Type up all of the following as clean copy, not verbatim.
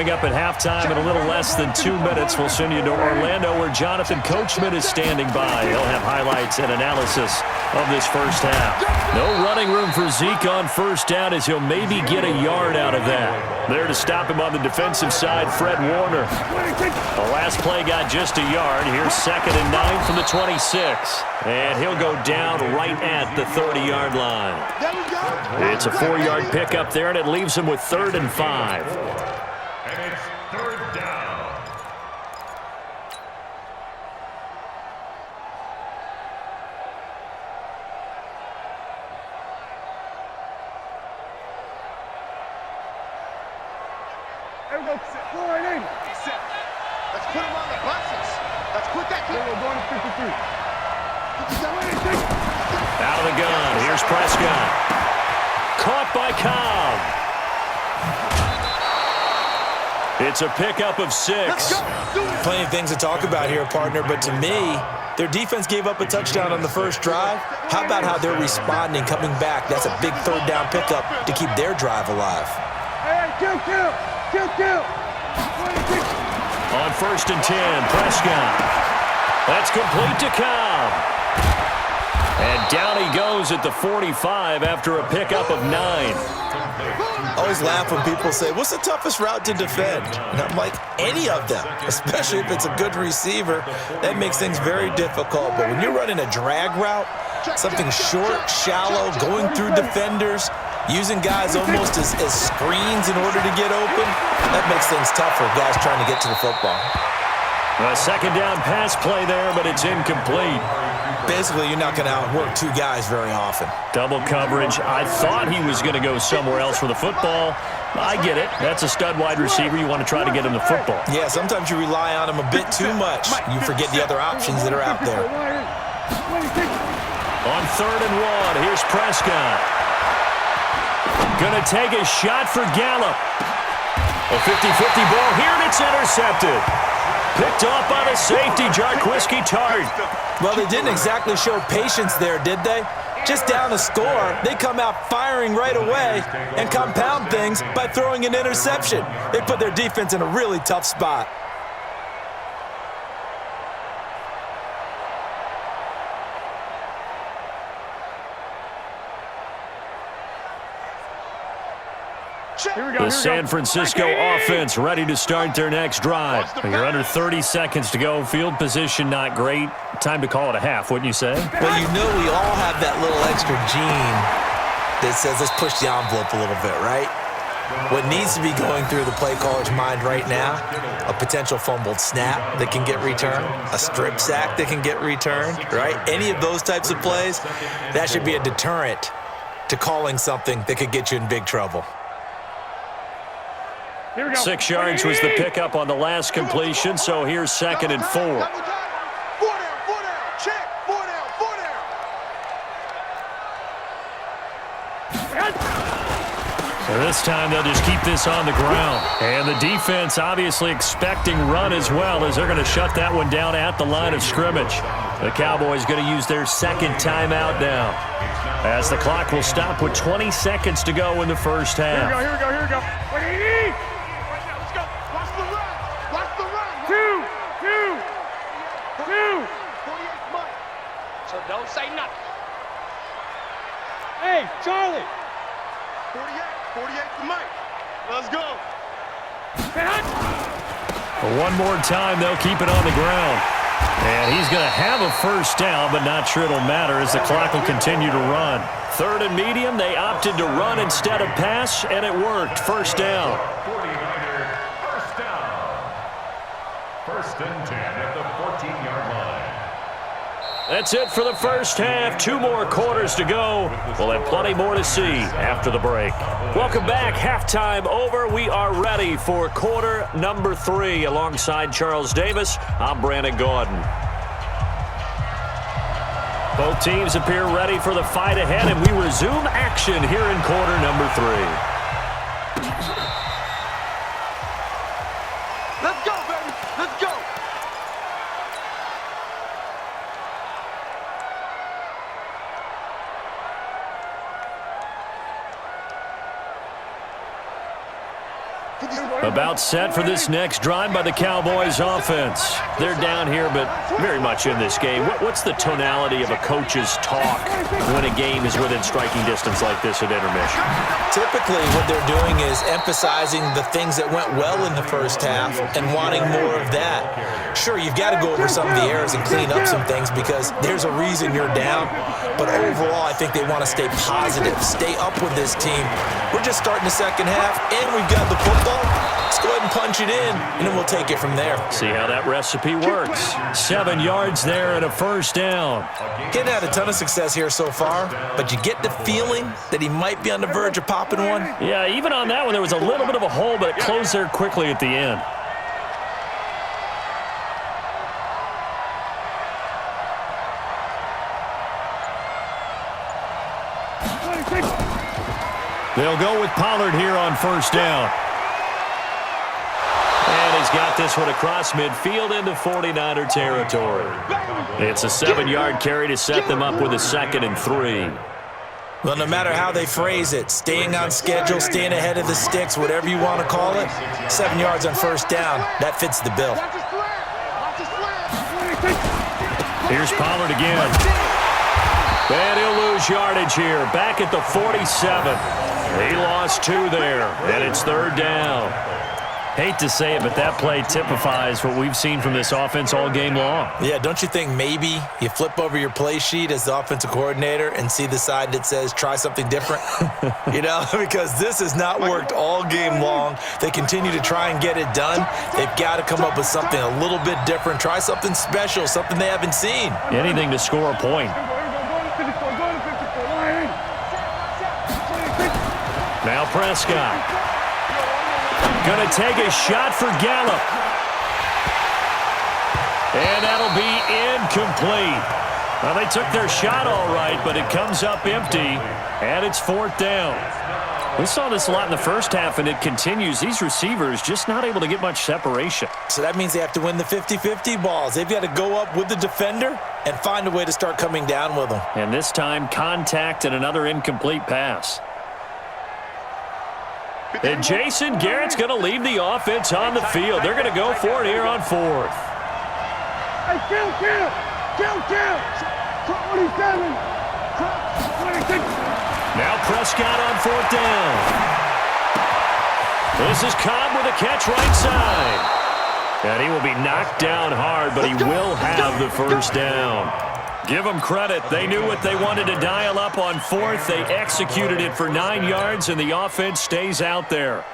Coming up at halftime in a little less than 2 minutes, we'll send you to Orlando where Jonathan Coachman is standing by. He'll have highlights and analysis of this first half. No running room for Zeke on first down as he'll maybe get a yard out of that. There to stop him on the defensive side, Fred Warner. The last play got just a yard. Here's 2nd and 9 from the 26. And he'll go down right at the 30-yard line. It's a 4-yard pickup there, and it leaves him with 3rd and 5. And it's 3rd down. There we go. 480. Let's put him on the buses. Let's put that kid. We're going to 53. Out of the gun. Here's Prescott. Caught by Cobb. It's a pickup of 6. Plenty of things to talk about here, partner, but to me, their defense gave up a touchdown on the first drive. How about how they're responding, coming back? That's a big 3rd down pickup to keep their drive alive. Hey, kill. On 1st and 10, Prescott. That's complete to Cobb. And down he goes at the 45 after a pickup of 9. I always laugh when people say, what's the toughest route to defend? And I'm like, any of them, especially if it's a good receiver. That makes things very difficult. But when you're running a drag route, something short, shallow, going through defenders, using guys almost as screens in order to get open, that makes things tough for guys trying to get to the football. A 2nd down pass play there, but it's incomplete. Basically, you're not going to outwork 2 guys very often. Double coverage. I thought he was going to go somewhere else for the football. I get it. That's a stud wide receiver. You want to try to get him the football. Yeah, sometimes you rely on him a bit too much. You forget the other options that are out there. On 3rd and 1, here's Prescott. Going to take a shot for Gallup. A 50-50 ball here, and it's intercepted. Picked off by the safety, Jarquiski Tart. Well, they didn't exactly show patience there, did they? Just down a score, they come out firing right away and compound things by throwing an interception. They put their defense in a really tough spot. The San Francisco offense ready to start their next drive. You're under 30 seconds to go. Field position not great. Time to call it a half, wouldn't you say? Well, you know we all have that little extra gene that says let's push the envelope a little bit, right? What needs to be going through the play caller's mind right now, a potential fumbled snap that can get returned, a strip sack that can get returned, right? Any of those types of plays, that should be a deterrent to calling something that could get you in big trouble. 6 yards was the pickup on the last completion, so here's 2nd and 4. 4 down, check, 4 down. So this time they'll just keep this on the ground. And the defense obviously expecting run as well, as they're going to shut that one down at the line of scrimmage. The Cowboys going to use their 2nd timeout now, as the clock will stop with 20 seconds to go in the first half. Here we go. Let's go. Watch the run. 2. 48 Mike. So don't say nothing. Hey, Charlie. 48 for Mike. Let's go. One more time, they'll keep it on the ground. And he's going to have a first down, but not sure it'll matter as the clock will continue to run. 3rd and medium, they opted to run instead of pass, and it worked. First down. 49er, first down. 1st and 10 at the 14-yard line. That's it for the first half. 2 more quarters to go. We'll have plenty more to see after the break. Welcome back. Halftime over. We are ready for quarter number 3. Alongside Charles Davis, I'm Brandon Gaudin. Both teams appear ready for the fight ahead, and we resume action here in quarter number 3. Let's go, baby. Let's go. About set for this next drive by the Cowboys offense. They're down here, but very much in this game. What's the tonality of a coach's talk when a game is within striking distance like this at intermission? Typically, what they're doing is emphasizing the things that went well in the first half and wanting more of that. Sure, you've got to go over some of the errors and clean up some things because there's a reason you're down. But overall, I think they want to stay positive, stay up with this team. We're just starting the second half, and we've got the football. Let's go ahead and punch it in, and then we'll take it from there. See how that recipe works. 7 yards there and a first down. He hadn't had a ton of success here so far, but you get the feeling that he might be on the verge of popping one. Yeah, even on that one, there was a little bit of a hole, but it closed there quickly at the end. They'll go with Pollard here on first down. And he's got this one across midfield into 49er territory. It's a 7-yard carry to set them up with a 2nd and 3. Well, no matter how they phrase it, staying on schedule, staying ahead of the sticks, whatever you want to call it, 7 yards on first down, that fits the bill. Here's Pollard again. And he'll lose yardage here, back at the 47. He lost 2 there, and it's 3rd down. Hate to say it, but that play typifies what we've seen from this offense all game long. Yeah, don't you think maybe you flip over your play sheet as the offensive coordinator and see the side that says try something different? You know, because this has not worked all game long. They continue to try and get it done. They've got to come up with something a little bit different. Try something special, something they haven't seen. Anything to score a point. Now Prescott. Going to take a shot for Gallup. And that'll be incomplete. Well, they took their shot all right, but it comes up empty, and it's 4th down. We saw this a lot in the first half, and it continues. These receivers just not able to get much separation. So that means they have to win the 50-50 balls. They've got to go up with the defender and find a way to start coming down with them. And this time, contact and another incomplete pass. And Jason Garrett's going to leave the offense on the field. They're going to go for it here on 4th. Hey, kill! 27. 26. Now Prescott on 4th down. This is Cobb with a catch right side. And he will be knocked down hard, but he will have the first down. Give them credit. They knew what they wanted to dial up on 4th. They executed it for 9 yards, and the offense stays out there.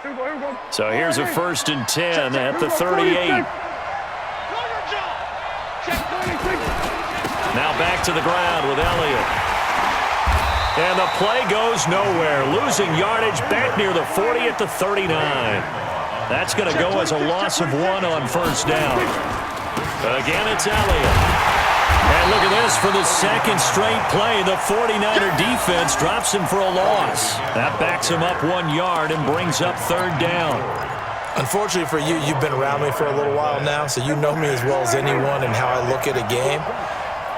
So here's a 1st and 10 at the 38. Now back to the ground with Elliott. And the play goes nowhere. Losing yardage back near the 40 at the 39. That's going to go as a loss of 1 on first down. Again, it's Elliott. And look at this for the 2nd straight play. The 49er defense drops him for a loss. That backs him up 1 yard and brings up 3rd down. Unfortunately for you, you've been around me for a little while now, so you know me as well as anyone and how I look at a game.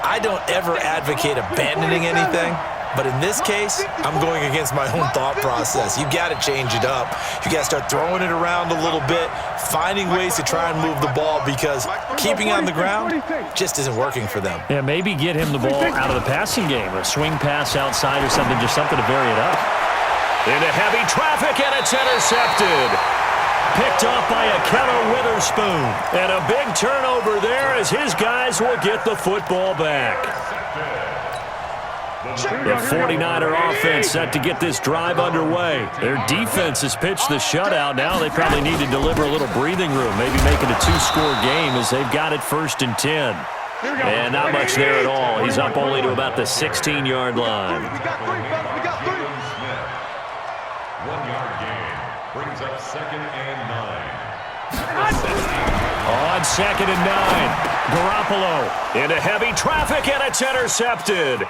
I don't ever advocate abandoning anything. But in this case, I'm going against my own thought process. You got to change it up. You got to start throwing it around a little bit, finding ways to try and move the ball because keeping on the ground just isn't working for them. Yeah, maybe get him the ball out of the passing game, a swing pass outside or something, just something to vary it up. Into heavy traffic, and it's intercepted. Picked off by Keller Witherspoon. And a big turnover there as his guys will get the football back. The 49er offense set to get this drive underway. Their defense has pitched the shutout. Now they probably need to deliver a little breathing room, maybe make it a 2-score game as they've got it 1st and 10. And not much there at all. He's up only to about the 16-yard line. 1-yard gain brings up 2nd and 9. On 2nd and 9, Garoppolo into heavy traffic, and it's intercepted.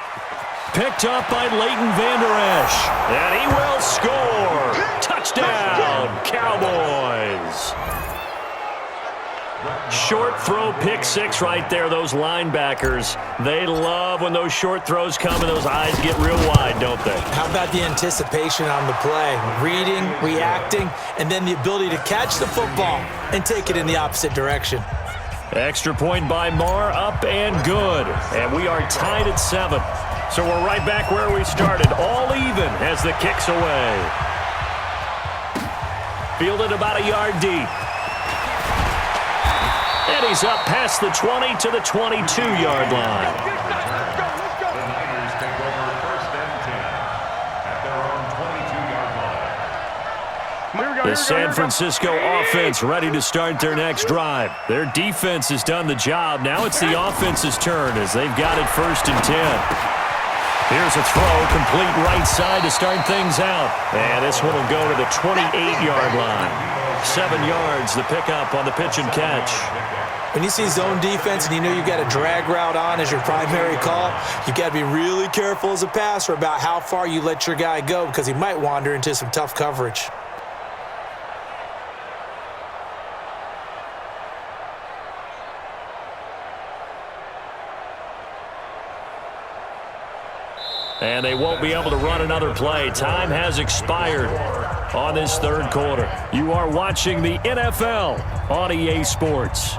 Picked up by Leighton Vander Esch. And he will score. Touchdown, Cowboys. Short throw, pick six right there. Those linebackers, they love when those short throws come and those eyes get real wide, don't they? How about the anticipation on the play? Reading, reacting, and then the ability to catch the football and take it in the opposite direction. Extra point by Marr, up and good. And we are tied at 7. So we're right back where we started, all even as the kick's away. Fielded about a yard deep. And he's up past the 20 to the 22-yard line. The Niners take over 1st and 10 at their own 22-yard line. The San Francisco offense ready to start their next drive. Their defense has done the job. Now it's the offense's turn as they've got it 1st and 10. Here's a throw, complete right side to start things out. And this one will go to the 28-yard line. 7 yards, the pickup on the pitch and catch. When you see zone defense and you know you've got a drag route on as your primary call, you've got to be really careful as a passer about how far you let your guy go because he might wander into some tough coverage. And they won't be able to run another play. Time has expired on this 3rd quarter. You are watching the NFL on EA Sports.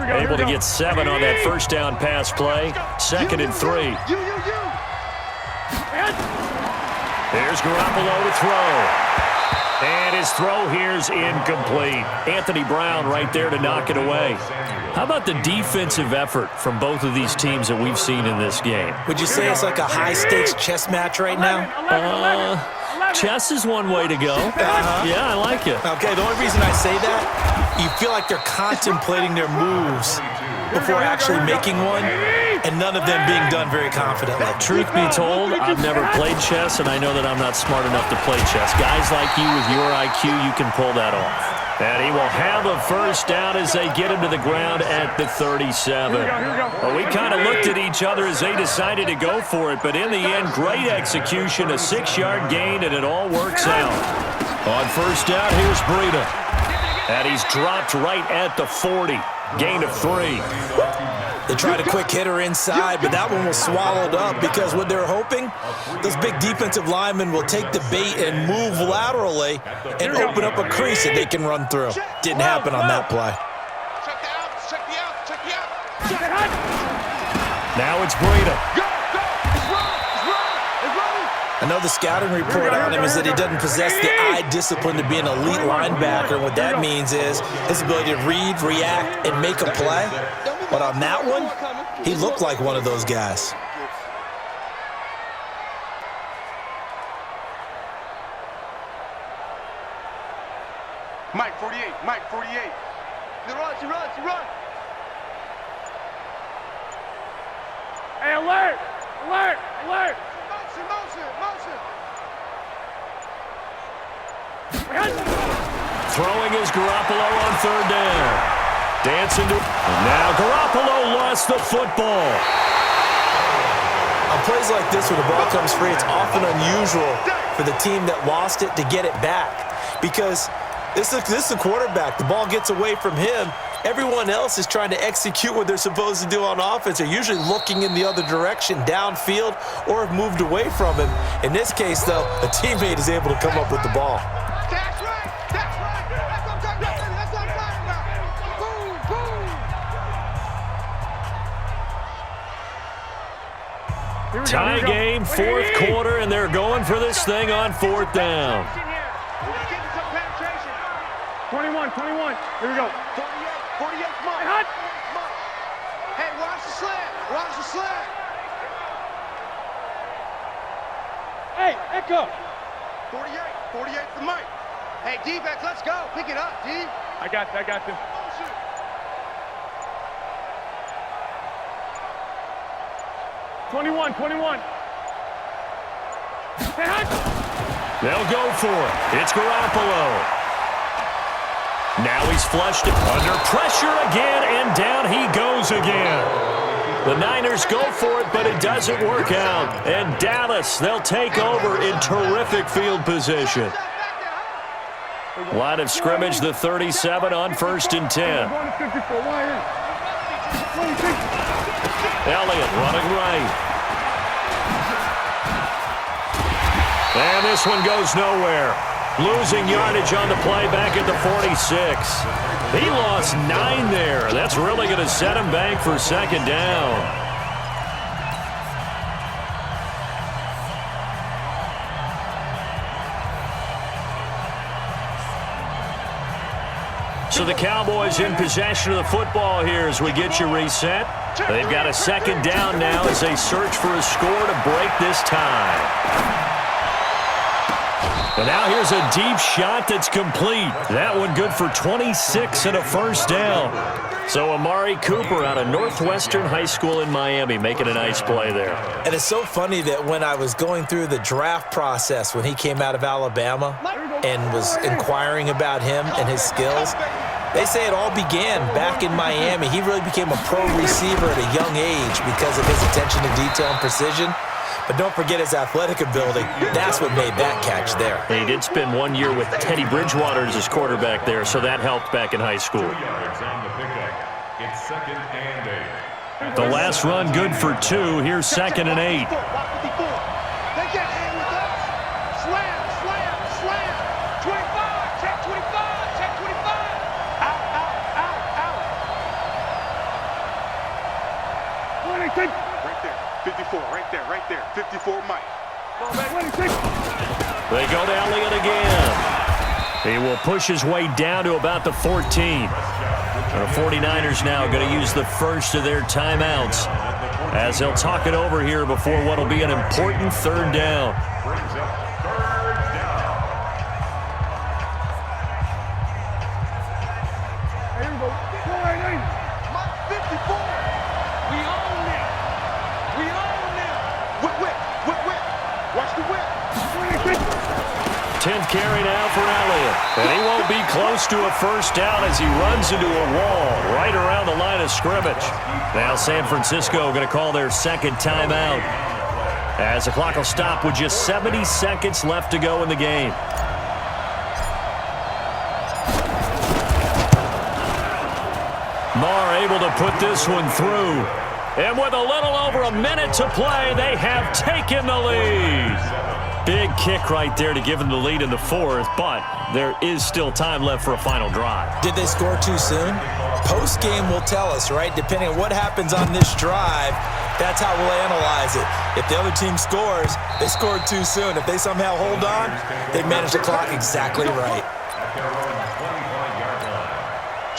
Able to get 7 on that 1st down pass play. 2nd and 3. There's Garoppolo to throw. And his throw here's incomplete. Anthony Brown right there to knock it away. How about the defensive effort from both of these teams that we've seen in this game? Would you say it's like a high-stakes chess match right now? Chess is one way to go. Yeah, I like it. Okay, the only reason I say that, you feel like they're contemplating their moves before actually making one, and none of them being done very confidently. Truth be told, I've never played chess, and I know that I'm not smart enough to play chess. Guys like you with your IQ, you can pull that off. And he will have a 1st down as they get him to the ground at the 37. Well, we kind of looked at each other as they decided to go for it, but in the end, great execution, a 6-yard gain, and it all works out. On 1st down, here's Breida. And he's dropped right at the 40. Gain of 3. They tried a quick hitter inside, but that one was swallowed up because what they're hoping, those big defensive linemen will take the bait and move laterally and open up a crease that they can run through. Didn't happen on that play. Now it's Breida. I know the scouting report on him is that he doesn't possess the eye discipline to be an elite linebacker. What that means is his ability to read, react, and make a play. But on that one, he looked like one of those guys. Mike 48, Mike 48. He runs. Hey, alert! Motion. Throwing is Garoppolo on 3rd down. Dancing to... Now Garoppolo lost the football. On plays like this where the ball comes free, it's often unusual for the team that lost it to get it back. Because this is the quarterback. The ball gets away from him. Everyone else is trying to execute what they're supposed to do on offense. They're usually looking in the other direction, downfield, or have moved away from him. In this case, though, a teammate is able to come up with the ball. That's right. That's what I'm talking about. Boom. Tie game, 4th quarter, and they're going for this thing on 4th down. 21. Here we go. 48, come on. Hey, watch the slant. Hey, Echo. 48 for Mike. Hey, D-back, let's go. Pick it up, D. I got this. Oh, 21. They'll go for it. It's Garoppolo. Now he's flushed under pressure again, and down he goes again. The Niners go for it, but it doesn't work out. And Dallas, they'll take over in terrific field position. Line of scrimmage, the 37 on 1st and 10. Elliott running right. And this one goes nowhere. Losing yardage on the play back at the 46. He lost 9 there. That's really going to set him back for 2nd down. So the Cowboys in possession of the football here as we get you reset. They've got a 2nd down now as they search for a score to break this tie. And now here's a deep shot that's complete. That one good for 26 and a 1st down. So Amari Cooper out of Northwestern High School in Miami making a nice play there. And it's so funny that when I was going through the draft process when he came out of Alabama and was inquiring about him and his skills, they say it all began back in Miami. He really became a pro receiver at a young age because of his attention to detail and precision. But don't forget his athletic ability. That's what made that catch there. He did spend 1 year with Teddy Bridgewater as his quarterback there, so that helped back in high school. 2 yards on the pickup. It's 2nd and 8. The last run good for 2. Here's 2nd and 8. They get in with us. Slam, slam, slam. 25, check 25, check 25. Out, out, out, out. 26. Right there, 54, right there, right there. 54, Mike. 26. They go to Elliott again. He will push his way down to about the 14. The 49ers now going to use the first of their timeouts as they'll talk it over here before what will be an important 3rd down. Brings up 3rd down. Here we go. 4-8. Mike, 54. We own them. We own them. Whip. Watch the whip. 10th carry now for Elliott. And he won't be close to a 1st down as he runs into a wall right around the line of scrimmage. Now San Francisco going to call their 2nd timeout as the clock will stop with just 70 seconds left to go in the game. Marr able to put this one through. And with a little over a minute to play, they have taken the lead. Big kick right there to give them the lead in the 4th, but there is still time left for a final drive. Did they score too soon? Post-game will tell us, right? Depending on what happens on this drive, that's how we'll analyze it. If the other team scores, they scored too soon. If they somehow hold on, they manage the clock exactly right.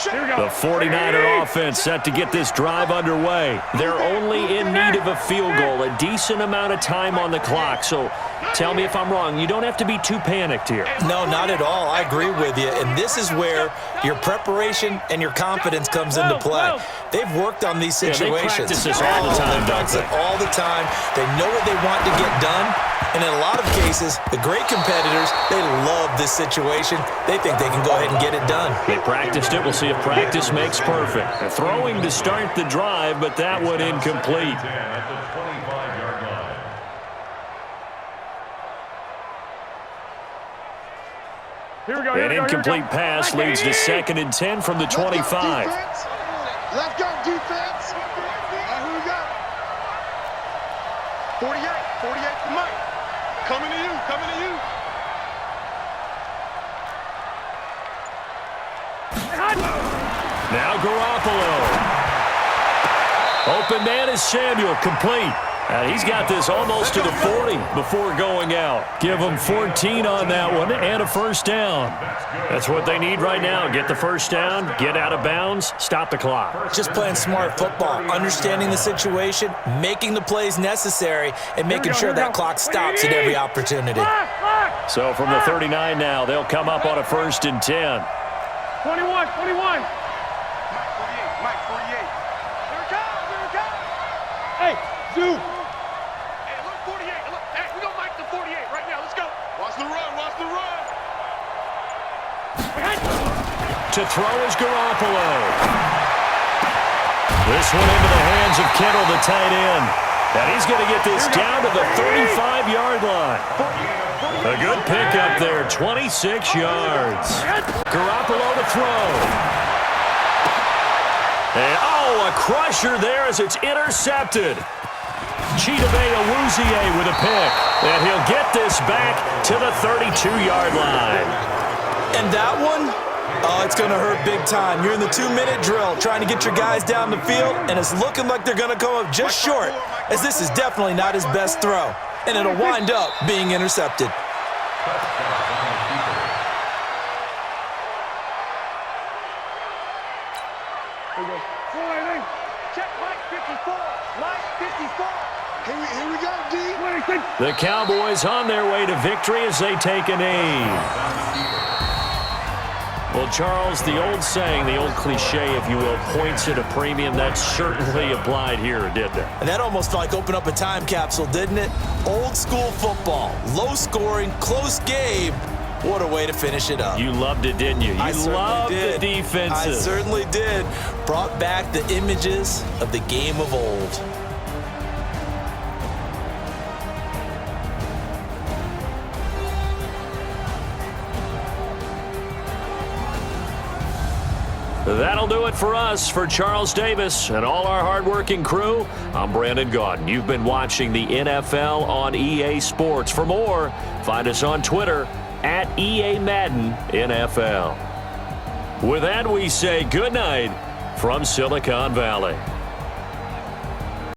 The 49er offense set to get this drive underway. They're only in need of a field goal, a decent amount of time on the clock. So tell me if I'm wrong. You don't have to be too panicked here. No, not at all. I agree with you. And this is where your preparation and your confidence comes into play. They've worked on these situations. They practice this all the time, They practice it all the time. They know what they want to get done. And in a lot of cases, the great competitors, they love this situation. They think they can go ahead and get it done. They practiced it. We'll see if practice makes perfect. They're throwing to start the drive, but that one incomplete. At the 25-yard line. Here we go. An incomplete pass leads to 2nd and 10 from the 25. Let's go, defense. Who we got? 48 for Mike. Coming to you, coming to you. Now Garoppolo. Open man is Samuel, complete. He's got this almost to the 40 before going out. Give him 14 on that one and a 1st down. That's what they need right now. Get the 1st down, get out of bounds, stop the clock. Just playing smart football, understanding the situation, making the plays necessary, and making sure that clock stops at every opportunity. So from the 39 now, they'll come up on a 1st and 10. 21. Mike 48. Here it comes. Hey, Zoo. Hey, look, 48. Look, hey, we gonna Mike the 48 right now. Let's go. Watch the run. To throw is Garoppolo. This one into the hands of Kittle, the tight end. And he's going to get this down to the 35-yard line. A good pickup there, 26 yards. Garoppolo to throw. And, a crusher there as it's intercepted. Chidobe Awuzie with a pick. And he'll get this back to the 32-yard line. And that one, it's going to hurt big time. You're in the 2-minute drill trying to get your guys down the field, and it's looking like they're going to come up just short, as this is definitely not his best throw. And it'll wind up being intercepted. Here we go, D. The Cowboys on their way to victory as they take a knee. Well, Charles, the old saying, the old cliche, if you will, points at a premium, that certainly applied here, didn't it? And that almost felt like opened up a time capsule, didn't it? Old school football, low scoring, close game. What a way to finish it up. You loved it, didn't you? You loved the I defenses. certainly did. Brought back the images of the game of old. That'll do it for us. For Charles Davis and all our hardworking crew, I'm Brandon Gaudin. You've been watching the NFL on EA Sports. For more, find us on Twitter at EA Madden NFL. With that, we say good night from Silicon Valley.